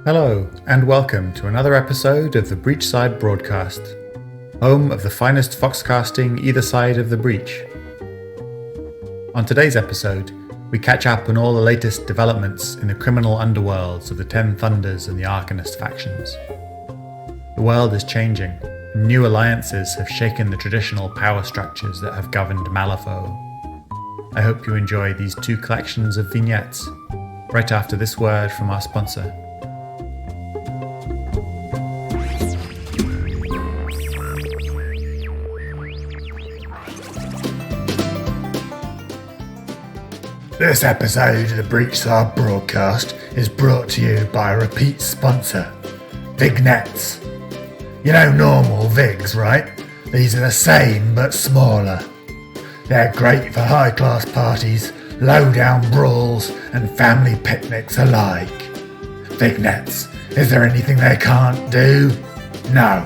Hello, and welcome to another episode of the Breachside Broadcast, home of the finest foxcasting either side of the breach. On today's episode, we catch up on all the latest developments in the criminal underworlds of the Ten Thunders and the Arcanist factions. The world is changing, and new alliances have shaken the traditional power structures that have governed Malifaux. I hope you enjoy these two collections of vignettes, right after this word from our sponsor. This episode of the Breachside Broadcast is brought to you by a repeat sponsor, vignettes. You know normal vigs, right? These are the same but smaller. They're great for high-class parties, low-down brawls and family picnics alike. Vignettes, is there anything they can't do? No.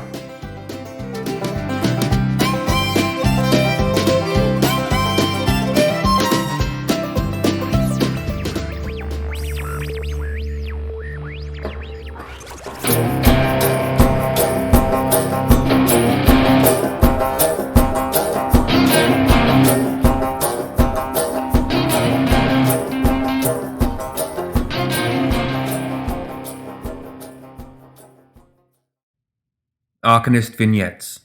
Arcanist vignettes.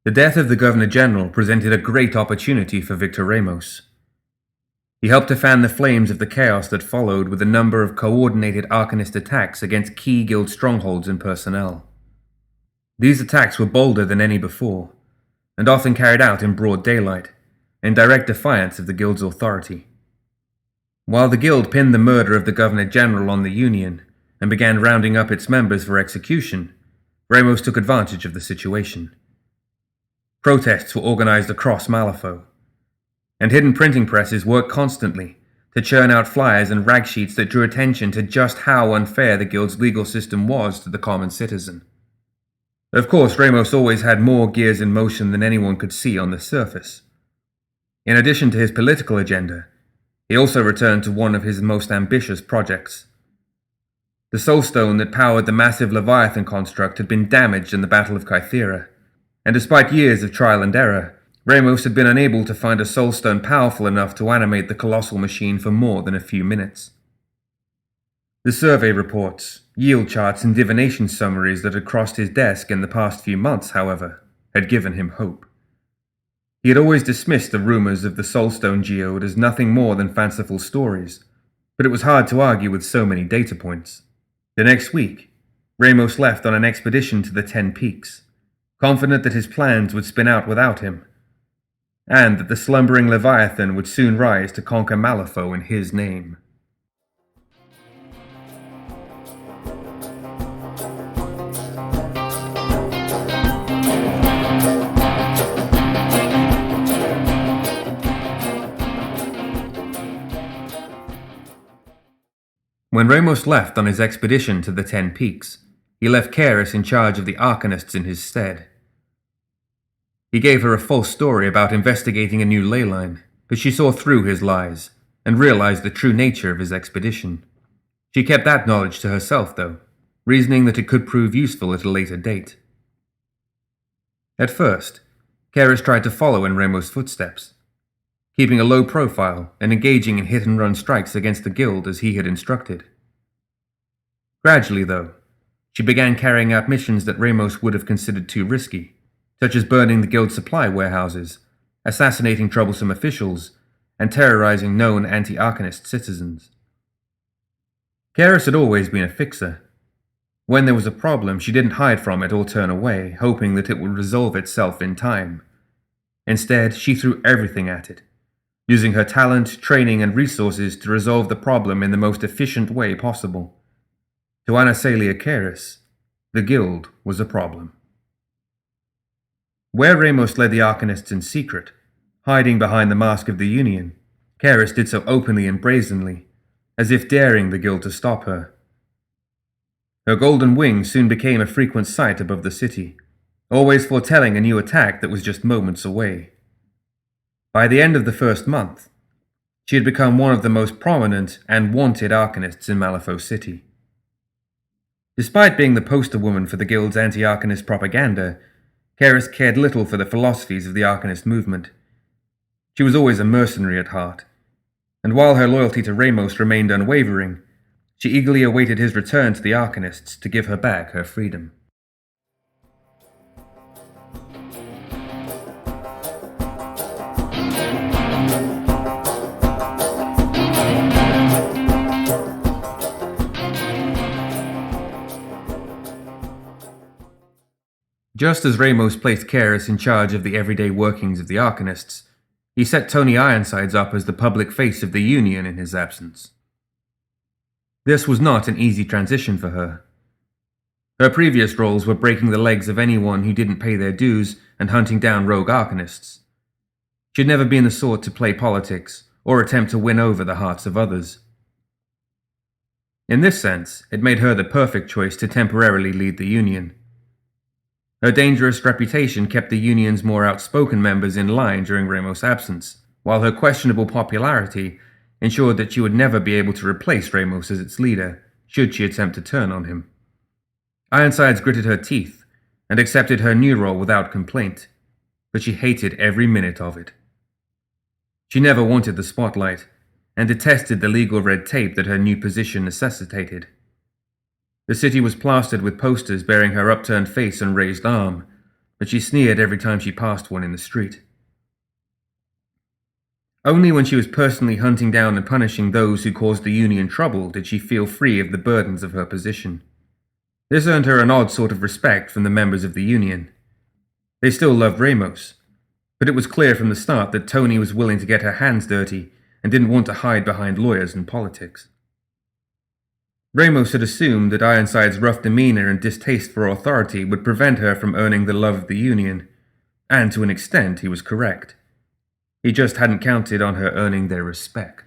The death of the Governor-General presented a great opportunity for Victor Ramos. He helped to fan the flames of the chaos that followed with a number of coordinated Arcanist attacks against key guild strongholds and personnel. These attacks were bolder than any before, and often carried out in broad daylight, in direct defiance of the guild's authority. While the guild pinned the murder of the Governor-General on the Union and began rounding up its members for execution, Ramos took advantage of the situation. Protests were organized across Malifaux, and hidden printing presses worked constantly to churn out flyers and rag sheets that drew attention to just how unfair the guild's legal system was to the common citizen. Of course, Ramos always had more gears in motion than anyone could see on the surface. In addition to his political agenda, he also returned to one of his most ambitious projects. The soulstone that powered the massive Leviathan construct had been damaged in the Battle of Kythera, and despite years of trial and error, Ramos had been unable to find a soulstone powerful enough to animate the colossal machine for more than a few minutes. The survey reports, yield charts and divination summaries that had crossed his desk in the past few months, however, had given him hope. He had always dismissed the rumors of the soulstone geode as nothing more than fanciful stories, but it was hard to argue with so many data points. The next week, Ramos left on an expedition to the 10 Peaks, confident that his plans would spin out without him, and that the slumbering Leviathan would soon rise to conquer Malifaux in his name. When Ramos left on his expedition to the 10 Peaks, he left Karis in charge of the Arcanists in his stead. He gave her a false story about investigating a new ley line, but she saw through his lies and realized the true nature of his expedition. She kept that knowledge to herself, though, reasoning that it could prove useful at a later date. At first, Karis tried to follow in Ramos' footsteps, keeping a low profile and engaging in hit-and-run strikes against the guild as he had instructed. Gradually, though, she began carrying out missions that Ramos would have considered too risky, such as burning the guild supply warehouses, assassinating troublesome officials, and terrorizing known anti-Arcanist citizens. Karis had always been a fixer. When there was a problem, she didn't hide from it or turn away, hoping that it would resolve itself in time. Instead, she threw everything at it, using her talent, training, and resources to resolve the problem in the most efficient way possible. To Anastasia Karis, the guild was a problem. Where Ramos led the Arcanists in secret, hiding behind the mask of the Union, Karis did so openly and brazenly, as if daring the guild to stop her, Her golden wings soon became a frequent sight above the city, always foretelling a new attack that was just moments away. By the end of the first month, she had become one of the most prominent and wanted Arcanists in Malifaux City. Despite being the poster woman for the Guild's anti-Arcanist propaganda, Karis cared little for the philosophies of the Arcanist movement. She was always a mercenary at heart, and while her loyalty to Ramos remained unwavering, she eagerly awaited his return to the Arcanists to give her back her freedom. Just as Ramos placed Karis in charge of the everyday workings of the Arcanists, he set Tony Ironsides up as the public face of the Union in his absence. This was not an easy transition for her. Her previous roles were breaking the legs of anyone who didn't pay their dues and hunting down rogue Arcanists. She had never been the sort to play politics or attempt to win over the hearts of others. In this sense, it made her the perfect choice to temporarily lead the Union. Her dangerous reputation kept the Union's more outspoken members in line during Ramos' absence, while her questionable popularity ensured that she would never be able to replace Ramos as its leader, should she attempt to turn on him. Ironsides gritted her teeth and accepted her new role without complaint, but she hated every minute of it. She never wanted the spotlight, and detested the legal red tape that her new position necessitated. The city was plastered with posters bearing her upturned face and raised arm, but she sneered every time she passed one in the street. Only when she was personally hunting down and punishing those who caused the Union trouble did she feel free of the burdens of her position. This earned her an odd sort of respect from the members of the Union. They still loved Ramos, but it was clear from the start that Tony was willing to get her hands dirty and didn't want to hide behind lawyers and politics. Ramos had assumed that Ironside's rough demeanor and distaste for authority would prevent her from earning the love of the Union, and to an extent he was correct. He just hadn't counted on her earning their respect.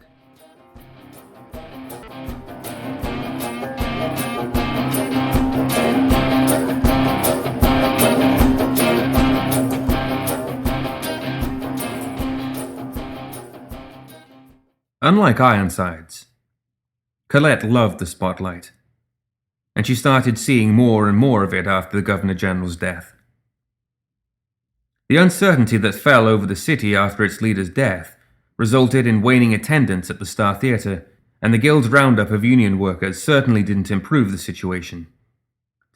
Unlike Ironsides, Colette loved the spotlight, and she started seeing more and more of it after the Governor-General's death. The uncertainty that fell over the city after its leader's death resulted in waning attendance at the Star Theatre, and the Guild's roundup of union workers certainly didn't improve the situation.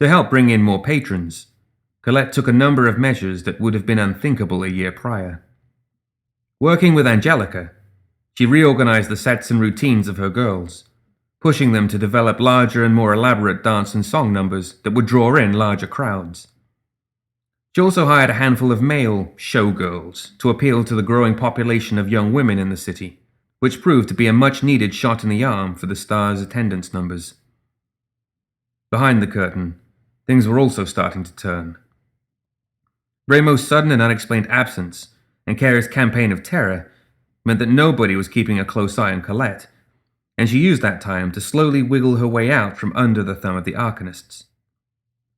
To help bring in more patrons, Colette took a number of measures that would have been unthinkable a year prior. Working with Angelica, she reorganized the sets and routines of her girls, pushing them to develop larger and more elaborate dance and song numbers that would draw in larger crowds. She also hired a handful of male showgirls to appeal to the growing population of young women in the city, which proved to be a much-needed shot in the arm for the Star's attendance numbers. Behind the curtain, things were also starting to turn. Ramos' sudden and unexplained absence and Kara's campaign of terror meant that nobody was keeping a close eye on Colette, and she used that time to slowly wiggle her way out from under the thumb of the Arcanists.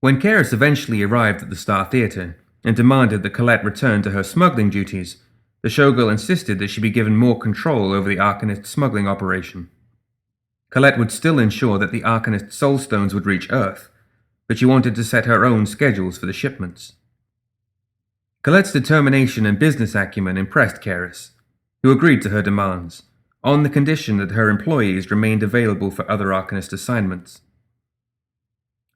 When Karis eventually arrived at the Star Theatre and demanded that Colette return to her smuggling duties, the showgirl insisted that she be given more control over the Arcanist smuggling operation. Colette would still ensure that the Arcanist soulstones would reach Earth, but she wanted to set her own schedules for the shipments. Colette's determination and business acumen impressed Karis, who agreed to her demands, on the condition that her employees remained available for other Arcanist assignments.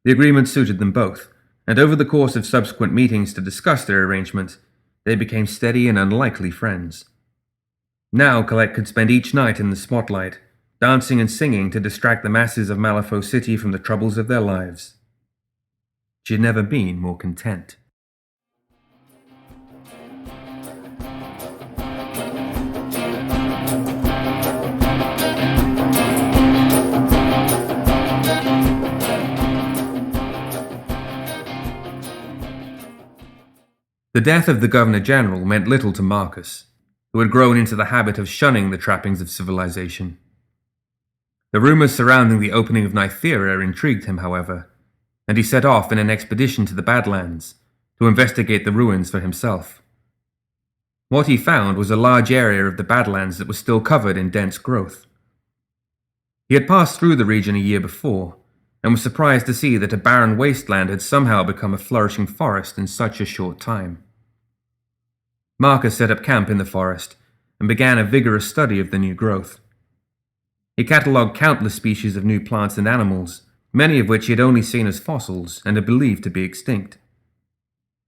The agreement suited them both, and over the course of subsequent meetings to discuss their arrangement, they became steady and unlikely friends. Now Colette could spend each night in the spotlight, dancing and singing to distract the masses of Malifaux City from the troubles of their lives. She had never been more content. The death of the Governor-General meant little to Marcus, who had grown into the habit of shunning the trappings of civilization. The rumors surrounding the opening of Nythera intrigued him, however, and he set off in an expedition to the Badlands to investigate the ruins for himself. What he found was a large area of the Badlands that was still covered in dense growth. He had passed through the region a year before, and was surprised to see that a barren wasteland had somehow become a flourishing forest in such a short time. Marcus set up camp in the forest and began a vigorous study of the new growth. He catalogued countless species of new plants and animals, many of which he had only seen as fossils and had believed to be extinct.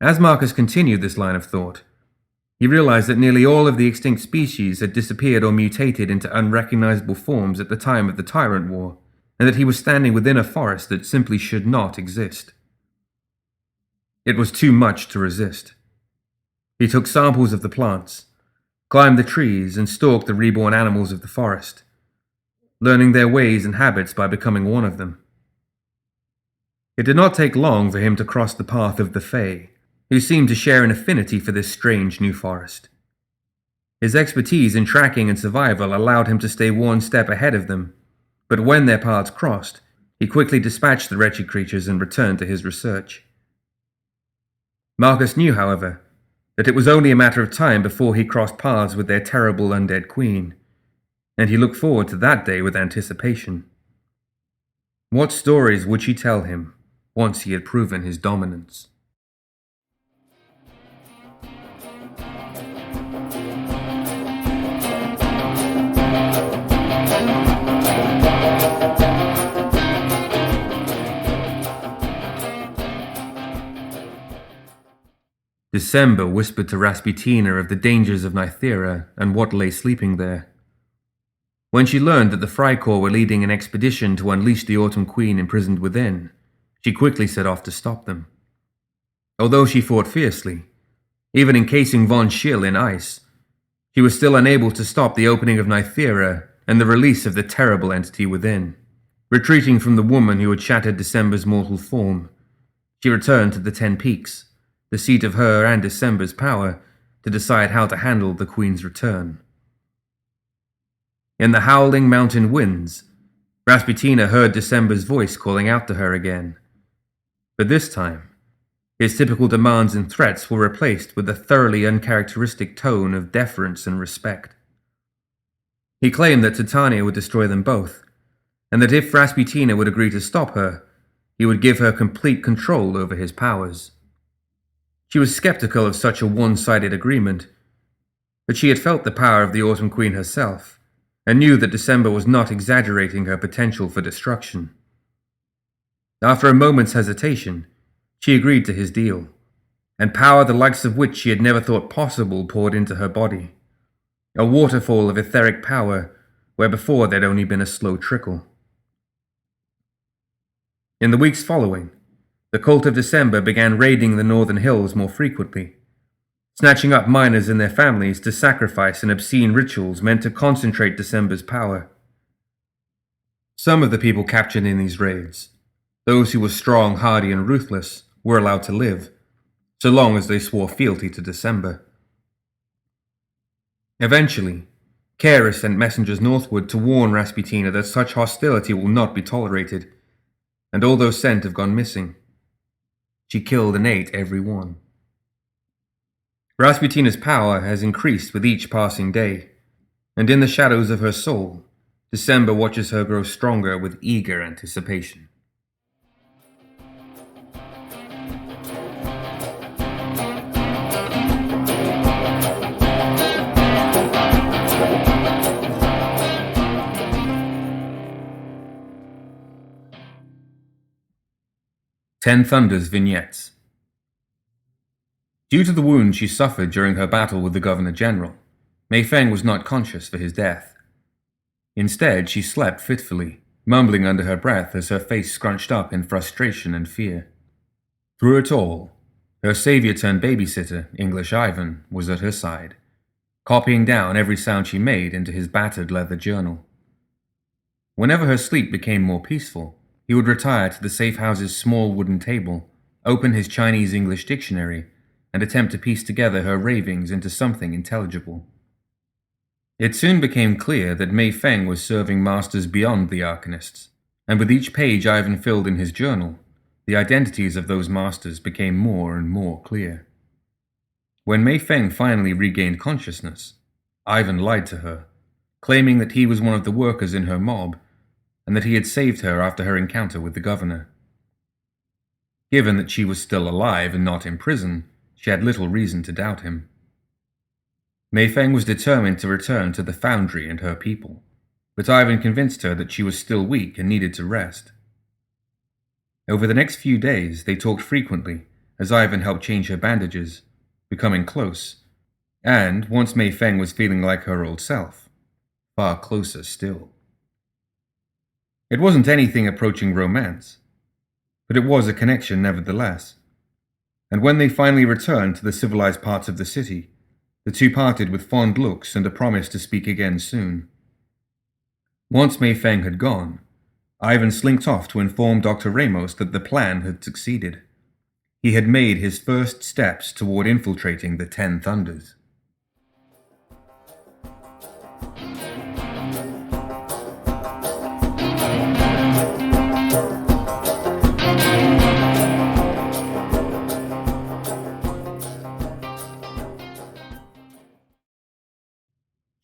As Marcus continued this line of thought, he realized that nearly all of the extinct species had disappeared or mutated into unrecognizable forms at the time of the Tyrant War, and that he was standing within a forest that simply should not exist. It was too much to resist. He took samples of the plants, climbed the trees, and stalked the reborn animals of the forest, learning their ways and habits by becoming one of them. It did not take long for him to cross the path of the Fae, who seemed to share an affinity for this strange new forest. His expertise in tracking and survival allowed him to stay one step ahead of them, but when their paths crossed, he quickly dispatched the wretched creatures and returned to his research. Marcus knew, however, that it was only a matter of time before he crossed paths with their terrible undead queen, and he looked forward to that day with anticipation. What stories would she tell him once he had proven his dominance? December whispered to Rasputina of the dangers of Nythera and what lay sleeping there. When she learned that the Freikorps were leading an expedition to unleash the Autumn Queen imprisoned within, she quickly set off to stop them. Although she fought fiercely, even encasing von Schill in ice, she was still unable to stop the opening of Nythera and the release of the terrible entity within. Retreating from the woman who had shattered December's mortal form, she returned to the 10 Peaks, the seat of her and December's power, to decide how to handle the Queen's return. In the howling mountain winds, Rasputina heard December's voice calling out to her again. But this time, his typical demands and threats were replaced with a thoroughly uncharacteristic tone of deference and respect. He claimed that Titania would destroy them both, and that if Rasputina would agree to stop her, he would give her complete control over his powers. She was skeptical of such a one-sided agreement, but she had felt the power of the Autumn Queen herself, and knew that December was not exaggerating her potential for destruction. After a moment's hesitation, she agreed to his deal, and power the likes of which she had never thought possible poured into her body. A waterfall of etheric power, where before there'd only been a slow trickle. In the weeks following, the cult of December began raiding the northern hills more frequently, snatching up miners and their families to sacrifice in obscene rituals meant to concentrate December's power. Some of the people captured in these raids, those who were strong, hardy, and ruthless, were allowed to live, so long as they swore fealty to December. Eventually, Caris sent messengers northward to warn Rasputina that such hostility will not be tolerated, and all those sent have gone missing. She killed and ate every one. Rasputina's power has increased with each passing day, and in the shadows of her soul, December watches her grow stronger with eager anticipation. Ten Thunders vignettes. Due to the wound she suffered during her battle with the Governor-General, Mei Feng was not conscious for his death. Instead, she slept fitfully, mumbling under her breath as her face scrunched up in frustration and fear. Through it all, her savior-turned-babysitter, English Ivan, was at her side, copying down every sound she made into his battered leather journal. Whenever her sleep became more peaceful, he would retire to the safe house's small wooden table, open his Chinese-English dictionary, and attempt to piece together her ravings into something intelligible. It soon became clear that Mei Feng was serving masters beyond the Arcanists, and with each page Ivan filled in his journal, the identities of those masters became more and more clear. When Mei Feng finally regained consciousness, Ivan lied to her, claiming that he was one of the workers in her mob, and that he had saved her after her encounter with the governor. Given that she was still alive and not in prison, she had little reason to doubt him. Mei Feng was determined to return to the foundry and her people, but Ivan convinced her that she was still weak and needed to rest. Over the next few days, they talked frequently, as Ivan helped change her bandages, becoming close, and, once Mei Feng was feeling like her old self, far closer still. It wasn't anything approaching romance, but it was a connection nevertheless, and when they finally returned to the civilized parts of the city, the two parted with fond looks and a promise to speak again soon. Once Mei Feng had gone, Ivan slinked off to inform Dr. Ramos that the plan had succeeded. He had made his first steps toward infiltrating the 10 Thunders.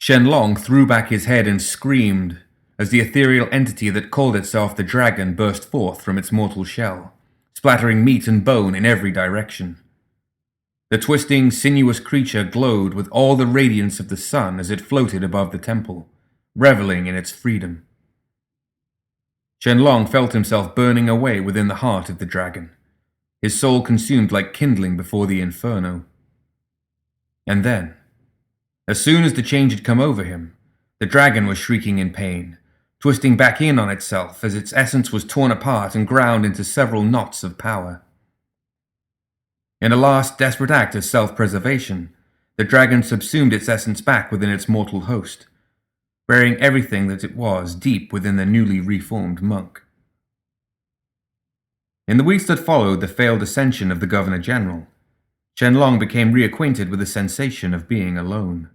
Shenlong threw back his head and screamed as the ethereal entity that called itself the dragon burst forth from its mortal shell, splattering meat and bone in every direction. The twisting, sinuous creature glowed with all the radiance of the sun as it floated above the temple, reveling in its freedom. Shenlong felt himself burning away within the heart of the dragon, his soul consumed like kindling before the inferno. And then, as soon as the change had come over him, the dragon was shrieking in pain, twisting back in on itself as its essence was torn apart and ground into several knots of power. In a last desperate act of self-preservation, the dragon subsumed its essence back within its mortal host, burying everything that it was deep within the newly reformed monk. In the weeks that followed the failed ascension of the Governor General, Shenlong became reacquainted with the sensation of being alone.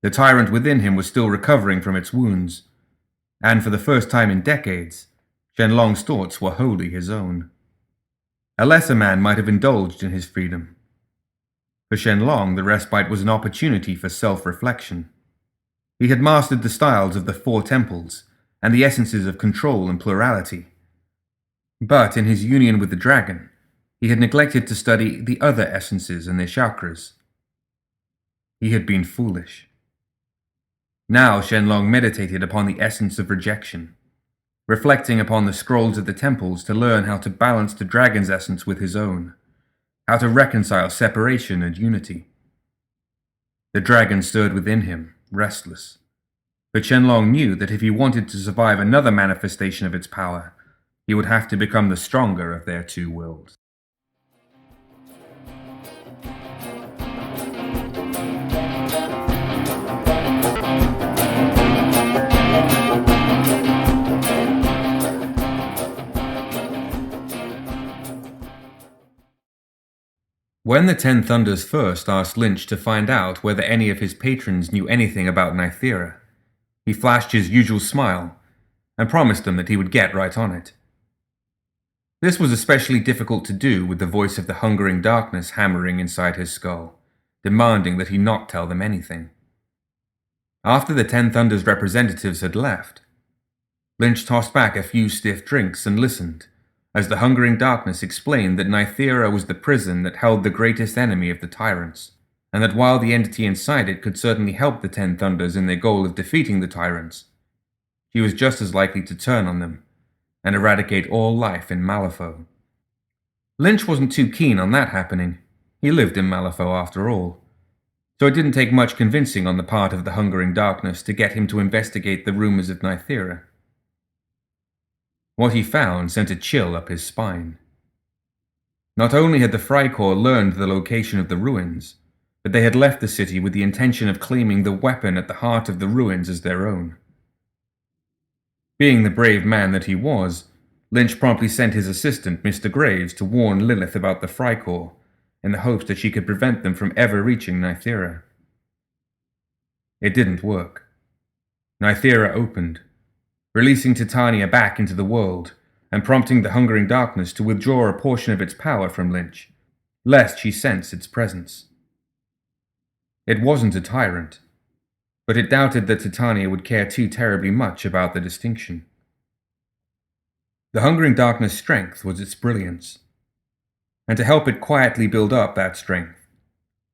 The tyrant within him was still recovering from its wounds, and for the first time in decades, Shenlong's thoughts were wholly his own. A lesser man might have indulged in his freedom. For Shenlong, the respite was an opportunity for self-reflection. He had mastered the styles of the 4 temples and the essences of control and plurality. But in his union with the dragon, he had neglected to study the other essences and their chakras. He had been foolish. Now Shenlong meditated upon the essence of rejection, reflecting upon the scrolls of the temples to learn how to balance the dragon's essence with his own, how to reconcile separation and unity. The dragon stirred within him, restless, but Shenlong knew that if he wanted to survive another manifestation of its power, he would have to become the stronger of their 2 worlds. When the 10 Thunders first asked Lynch to find out whether any of his patrons knew anything about Nythera, he flashed his usual smile and promised them that he would get right on it. This was especially difficult to do with the voice of the hungering darkness hammering inside his skull, demanding that he not tell them anything. After the 10 Thunders representatives had left, Lynch tossed back a few stiff drinks and listened, as the hungering darkness explained that Nythera was the prison that held the greatest enemy of the tyrants, and that while the entity inside it could certainly help the 10 Thunders in their goal of defeating the tyrants, she was just as likely to turn on them and eradicate all life in Malifaux. Lynch wasn't too keen on that happening. He lived in Malifaux after all, so it didn't take much convincing on the part of the hungering darkness to get him to investigate the rumors of Nythera. What he found sent a chill up his spine. Not only had the Freikorps learned the location of the ruins, but they had left the city with the intention of claiming the weapon at the heart of the ruins as their own. Being the brave man that he was, Lynch promptly sent his assistant, Mr. Graves, to warn Lilith about the Freikorps, in the hopes that she could prevent them from ever reaching Nythera. It didn't work. Nythera opened, releasing Titania back into the world, and prompting the hungering darkness to withdraw a portion of its power from Lynch, lest she sense its presence. It wasn't a tyrant, but it doubted that Titania would care too terribly much about the distinction. The hungering darkness' strength was its brilliance, and to help it quietly build up that strength,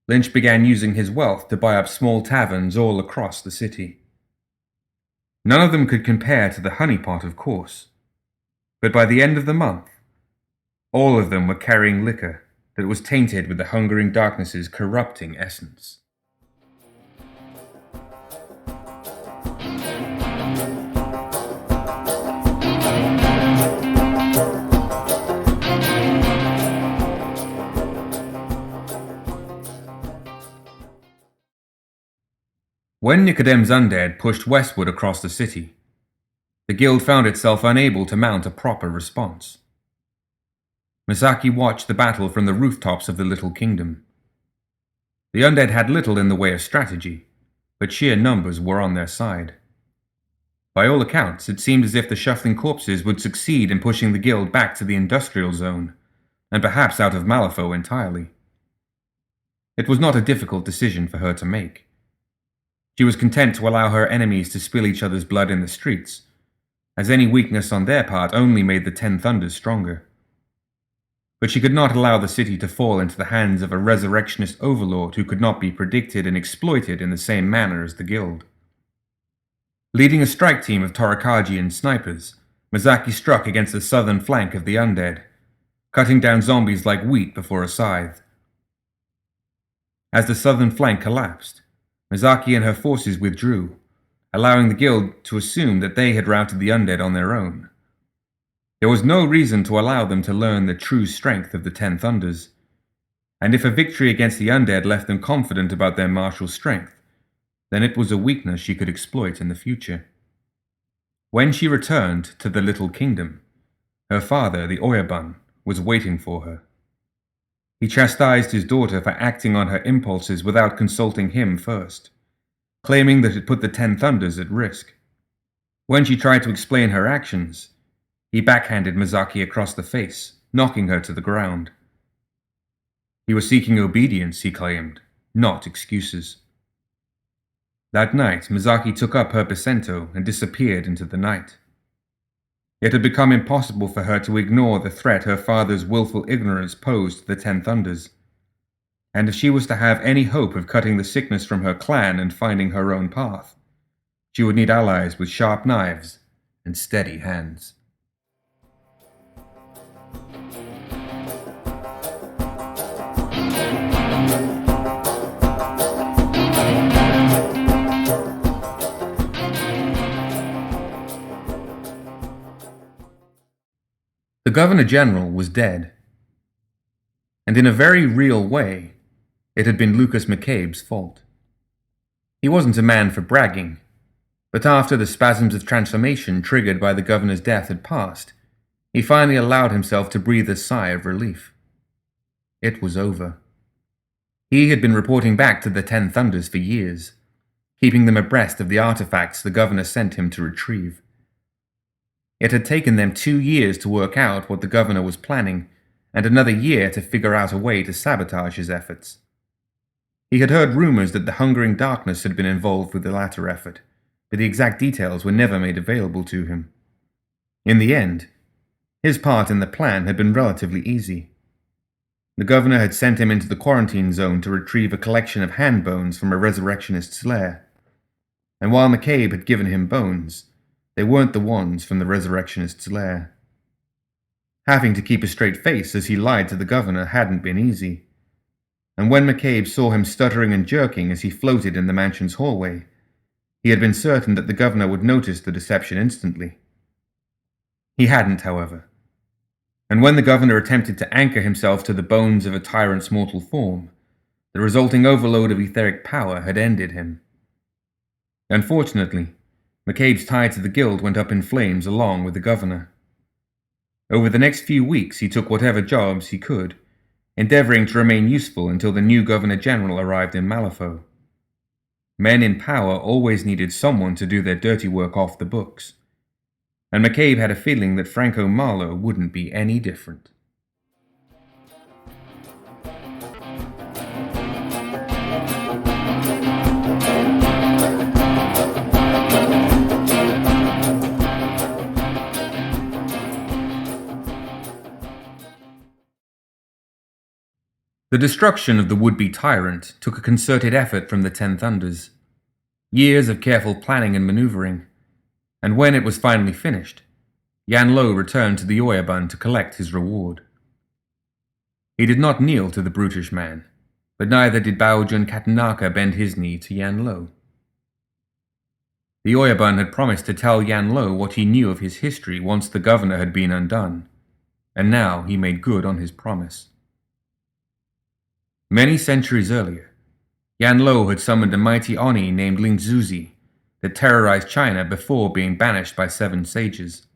Lynch began using his wealth to buy up small taverns all across the city. None of them could compare to the honeypot, of course, but by the end of the month, all of them were carrying liquor that was tainted with the hungering darkness's corrupting essence. When Nicodem's undead pushed westward across the city, the guild found itself unable to mount a proper response. Misaki watched the battle from the rooftops of the little kingdom. The undead had little in the way of strategy, but sheer numbers were on their side. By all accounts, it seemed as if the shuffling corpses would succeed in pushing the guild back to the industrial zone, and perhaps out of Malifaux entirely. It was not a difficult decision for her to make. She was content to allow her enemies to spill each other's blood in the streets, as any weakness on their part only made the Ten Thunders stronger. But she could not allow the city to fall into the hands of a resurrectionist overlord who could not be predicted and exploited in the same manner as the guild. Leading a strike team of Torakagian snipers, Misaki struck against the southern flank of the undead, cutting down zombies like wheat before a scythe. As the southern flank collapsed, Misaki and her forces withdrew, allowing the guild to assume that they had routed the undead on their own. There was no reason to allow them to learn the true strength of the Ten Thunders, and if a victory against the undead left them confident about their martial strength, then it was a weakness she could exploit in the future. When she returned to the little kingdom, her father, the Oyabun, was waiting for her. He chastised his daughter for acting on her impulses without consulting him first, claiming that it put the Ten Thunders at risk. When she tried to explain her actions, he backhanded Misaki across the face, knocking her to the ground. He was seeking obedience, he claimed, not excuses. That night, Misaki took up her Bacento and disappeared into the night. It had become impossible for her to ignore the threat her father's willful ignorance posed to the Ten Thunders, and if she was to have any hope of cutting the sickness from her clan and finding her own path, she would need allies with sharp knives and steady hands. The Governor-General was dead, and in a very real way, it had been Lucas McCabe's fault. He wasn't a man for bragging, but after the spasms of transformation triggered by the governor's death had passed, he finally allowed himself to breathe a sigh of relief. It was over. He had been reporting back to the Ten Thunders for years, keeping them abreast of the artifacts the governor sent him to retrieve. It had taken them 2 years to work out what the governor was planning, and another year to figure out a way to sabotage his efforts. He had heard rumors that the hungering darkness had been involved with the latter effort, but the exact details were never made available to him. In the end, his part in the plan had been relatively easy. The governor had sent him into the quarantine zone to retrieve a collection of hand bones from a resurrectionist's lair, and while McCabe had given him bones, they weren't the ones from the resurrectionist's lair. Having to keep a straight face as he lied to the governor hadn't been easy, and when McCabe saw him stuttering and jerking as he floated in the mansion's hallway, he had been certain that the governor would notice the deception instantly. He hadn't, however, and when the governor attempted to anchor himself to the bones of a tyrant's mortal form, the resulting overload of etheric power had ended him. Unfortunately, McCabe's tie to the guild went up in flames along with the governor. Over the next few weeks he took whatever jobs he could, endeavoring to remain useful until the new Governor-General arrived in Malifaux. Men in power always needed someone to do their dirty work off the books, and McCabe had a feeling that Franco Marlowe wouldn't be any different. The destruction of the would-be tyrant took a concerted effort from the Ten Thunders, years of careful planning and maneuvering, and when it was finally finished, Yan Lo returned to the Oyabun to collect his reward. He did not kneel to the brutish man, but neither did Baojun Katanaka bend his knee to Yan Lo. The Oyabun had promised to tell Yan Lo what he knew of his history once the governor had been undone, and now he made good on his promise. Many centuries earlier, Yan Lo had summoned a mighty Oni named Ling Zuzi that terrorized China before being banished by 7 sages.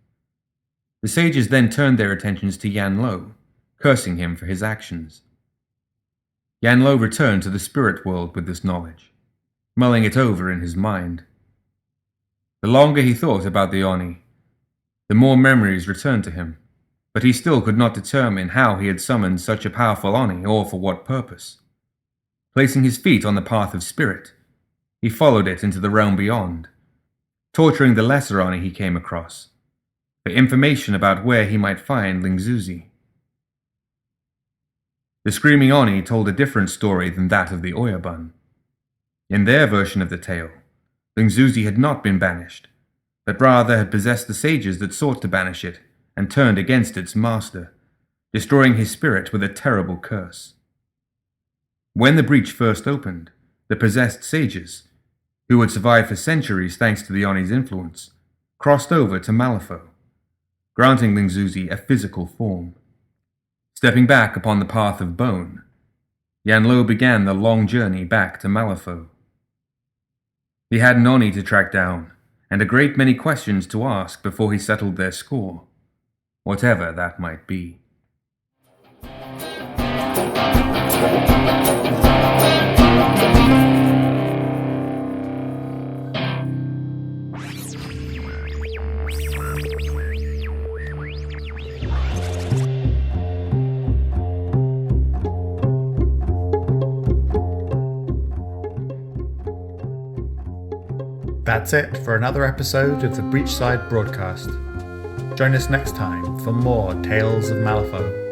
The sages then turned their attentions to Yan Lo, cursing him for his actions. Yan Lo returned to the spirit world with this knowledge, mulling it over in his mind. The longer he thought about the Oni, the more memories returned to him, but he still could not determine how he had summoned such a powerful Oni or for what purpose. Placing his feet on the path of spirit, he followed it into the realm beyond, torturing the lesser Oni he came across, for information about where he might find Ling Zuzi. The Screaming Oni told a different story than that of the Oyabun. In their version of the tale, Ling Zuzi had not been banished, but rather had possessed the sages that sought to banish it and turned against its master, destroying his spirit with a terrible curse. When the breach first opened, the possessed sages, who had survived for centuries thanks to the Oni's influence, crossed over to Malifaux, granting Ling Zuzi a physical form. Stepping back upon the path of bone, Yan Lo began the long journey back to Malifaux. He had an Oni to track down, and a great many questions to ask before he settled their score, whatever that might be. That's it for another episode of the Breachside Broadcast. Join us next time for more Tales of Malifaux.